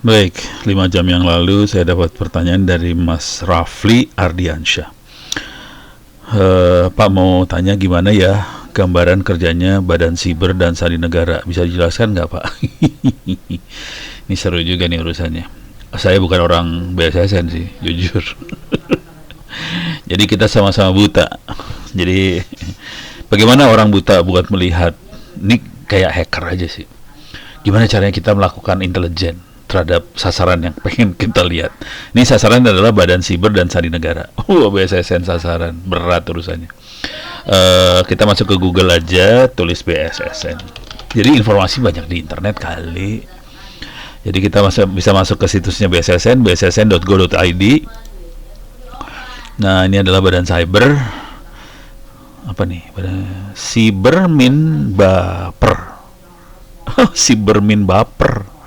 Baik, 5 jam yang lalu saya dapat pertanyaan dari Mas Rafli Ardiansyah. Pak mau tanya gimana ya gambaran kerjanya Badan Siber dan Sandi Negara. Bisa dijelaskan nggak Pak? Ini seru juga nih urusannya. Saya bukan orang BSSN sih, jujur. Jadi kita sama-sama buta. Jadi bagaimana orang buta buat melihat? Ini kayak hacker aja sih. Gimana caranya kita melakukan intelijen terhadap sasaran yang pengen kita lihat. Ini sasaran adalah Badan Siber dan Sandi Negara. BSSN sasaran, berat urusannya. Kita masuk ke Google aja, tulis BSSN. Jadi informasi banyak di internet kali. Jadi kita bisa masuk ke situsnya BSSN, bssn.go.id. Nah, ini adalah Badan Cyber. Apa nih? Badan Sibermin Baper. Sibermin Baper.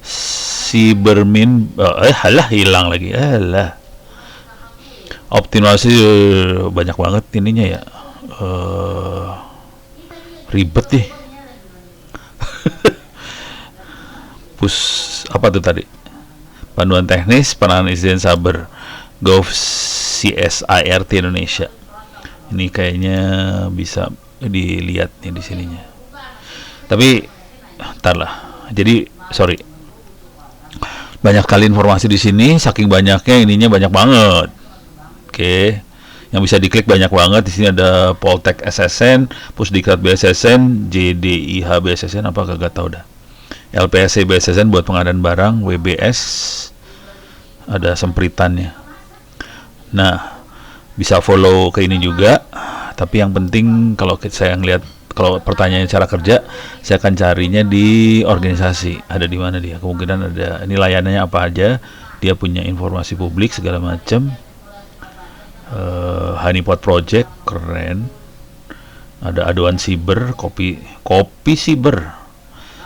Sibermin halah hilang lagi. Optimasi banyak banget ininya ya. Ribet deh. Apa tuh tadi? Panduan teknis penanganan insiden cyber Gov CSIRT Indonesia. Ini kayaknya bisa dilihat nih di sininya. Tapi ntar lah. Jadi sorry. Banyak kali informasi di sini, saking banyaknya ininya banyak banget. Oke. Yang bisa diklik banyak banget. Di sini ada Poltek SSN, Pusdiklat BSSN, JDIH BSSN, apa kagak tahu dah. LPSC BSSN buat pengadaan barang, WBS ada sempritannya. Nah, bisa follow ke ini juga. Tapi yang penting kalau saya ngelihat, kalau pertanyaannya cara kerja, saya akan carinya di organisasi. Ada di mana dia? Kemungkinan ada. Ini layanannya apa aja? Dia punya informasi publik segala macam. Honeypot Project keren. Ada aduan siber, kopi siber,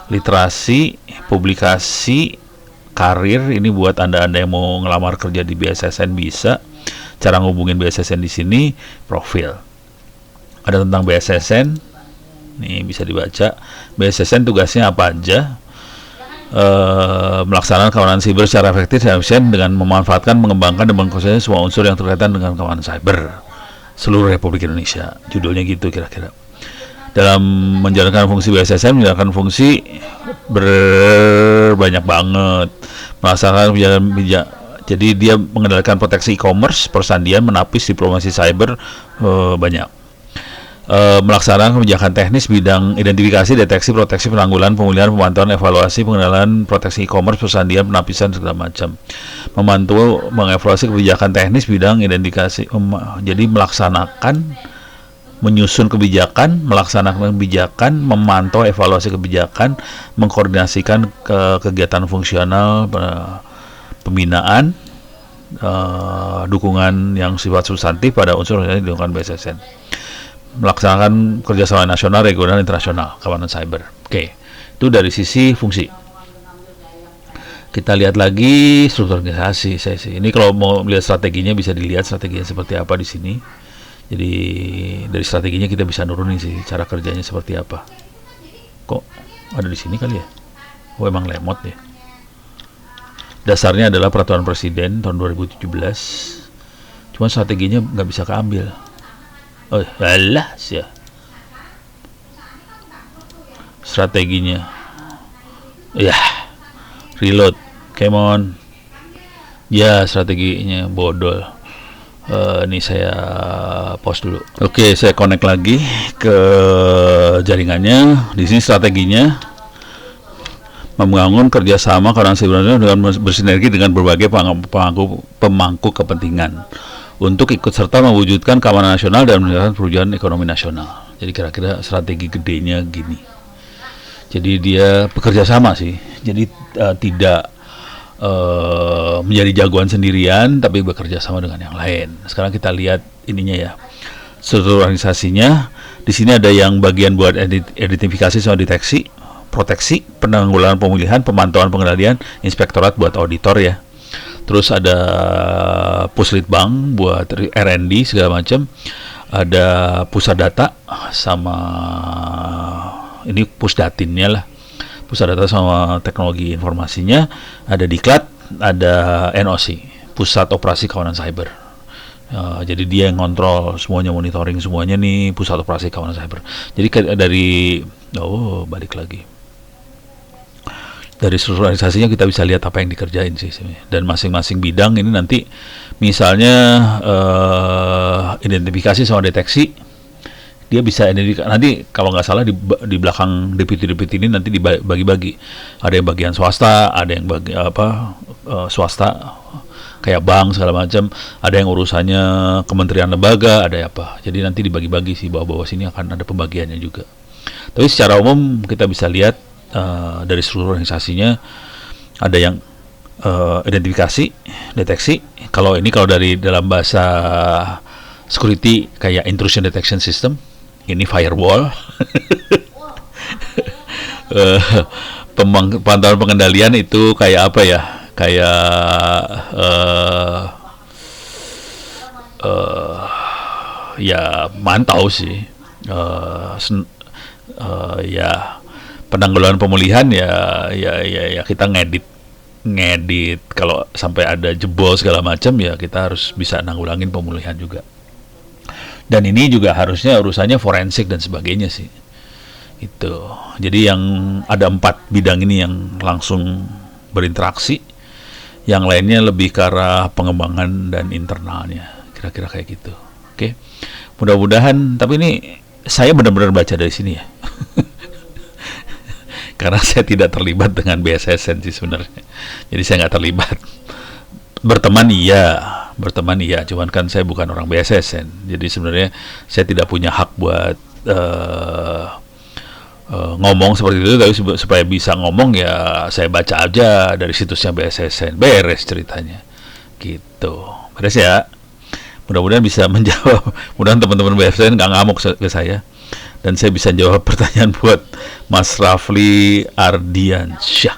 literasi, publikasi, karir. Ini buat anda yang mau ngelamar kerja di BSSN bisa. Cara ngubungin BSSN di sini, profil. Ada tentang BSSN. Nih bisa dibaca. BSSN tugasnya apa aja? Melaksanakan keamanan siber secara efektif dan efisien dengan memanfaatkan, mengembangkan, dan mengkonsolidasi semua unsur yang berkaitan dengan keamanan cyber seluruh Republik Indonesia. Judulnya gitu kira-kira. Dalam menjalankan fungsi BSSN, menjalankan fungsi berbanyak banget. Melaksanakan jadi dia mengendalikan proteksi e-commerce, persandian, menapis, diplomasi cyber, banyak. Melaksanakan kebijakan teknis bidang identifikasi, deteksi, proteksi, penanggulangan, pemulihan, pemantauan, evaluasi, pengendalian proteksi e-commerce, persandian, penapisan segala macam. Membantu mengevaluasi kebijakan teknis bidang identifikasi. Jadi melaksanakan, menyusun kebijakan, melaksanakan kebijakan, memantau evaluasi kebijakan, mengkoordinasikan kegiatan fungsional, pembinaan, dukungan yang sifat substantif pada unsur yang dilakukan BSSN. Melaksanakan kerjasama nasional, regional, internasional, keamanan cyber. Oke, itu dari sisi fungsi. Kita lihat lagi struktur organisasi. Ini kalau mau lihat strateginya bisa dilihat strateginya seperti apa di sini. Jadi dari strateginya kita bisa nurunin sih cara kerjanya seperti apa. Kok ada di sini kali ya? Oh emang lemot ya. Dasarnya adalah peraturan presiden tahun 2017. Cuma strateginya nggak bisa keambil. Oh, alah sih. Strateginya. Ya. Reload. Come on. Ya, strateginya bodol. Ini saya pause dulu. Oke, saya connect lagi ke jaringannya. Di sini strateginya membangun kerjasama karena sebenarnya dengan bersinergi dengan berbagai pemangku kepentingan untuk ikut serta mewujudkan keamanan nasional dan meningkatkan perwujudan ekonomi nasional. Jadi kira-kira strategi gedenya gini. Jadi dia bekerja sama sih. Jadi tidak menjadi jagoan sendirian, tapi bekerja sama dengan yang lain. Sekarang kita lihat ininya ya. Struktur organisasinya. Di sini ada yang bagian buat identifikasi sama deteksi, proteksi, penanggulangan, pemulihan, pemantauan, pengendalian, inspektorat buat auditor ya. Terus ada Puslitbang buat R&D segala macam. Ada pusat data sama ini pusdatinnya lah. Pusat Data sama Teknologi Informasinya, ada Diklat, ada NOC, Pusat Operasi Kawanan Cyber. Jadi dia yang ngontrol semuanya, monitoring semuanya nih, Pusat Operasi Kawanan Cyber. Jadi balik lagi. Dari seluruh organisasinya kita bisa lihat apa yang dikerjain sih. Dan masing-masing bidang ini nanti misalnya identifikasi sama deteksi, dia bisa identifikasi. Nanti kalau nggak salah di belakang deputi ini nanti dibagi-bagi. Ada yang bagian swasta, ada yang swasta kayak bank segala macam, ada yang urusannya kementerian lembaga, ada apa. Jadi nanti dibagi-bagi sih, bawah-bawah sini akan ada pembagiannya juga. Tapi secara umum kita bisa lihat dari seluruh organisasinya ada yang identifikasi, deteksi. Kalau dari dalam bahasa security kayak intrusion detection system, ini firewall. Pantauan pengendalian itu kayak apa ya? Kayak ya mantau sih. Ya penanggulangan pemulihan ya kita ngedit kalau sampai ada jebol segala macam, ya kita harus bisa nanggulangin pemulihan juga. Dan ini juga harusnya urusannya forensik dan sebagainya sih. Itu. Jadi yang ada 4 bidang ini yang langsung berinteraksi, yang lainnya lebih ke arah pengembangan dan internalnya, kira-kira kayak gitu. Oke. Mudah-mudahan, tapi ini saya benar-benar baca dari sini ya. Karena saya tidak terlibat dengan BSSN sih sebenarnya. Jadi saya nggak terlibat. Berteman iya, cuman kan saya bukan orang BSSN. Jadi sebenarnya saya tidak punya hak buat ngomong seperti itu. Tapi supaya bisa ngomong ya saya baca aja dari situsnya BSSN. Beres ceritanya. Gitu. Beres ya. Mudah-mudahan bisa menjawab. Mudah-mudahan teman-teman BSSN nggak ngamuk ke saya. Dan saya bisa jawab pertanyaan buat Mas Rafli Ardiansyah.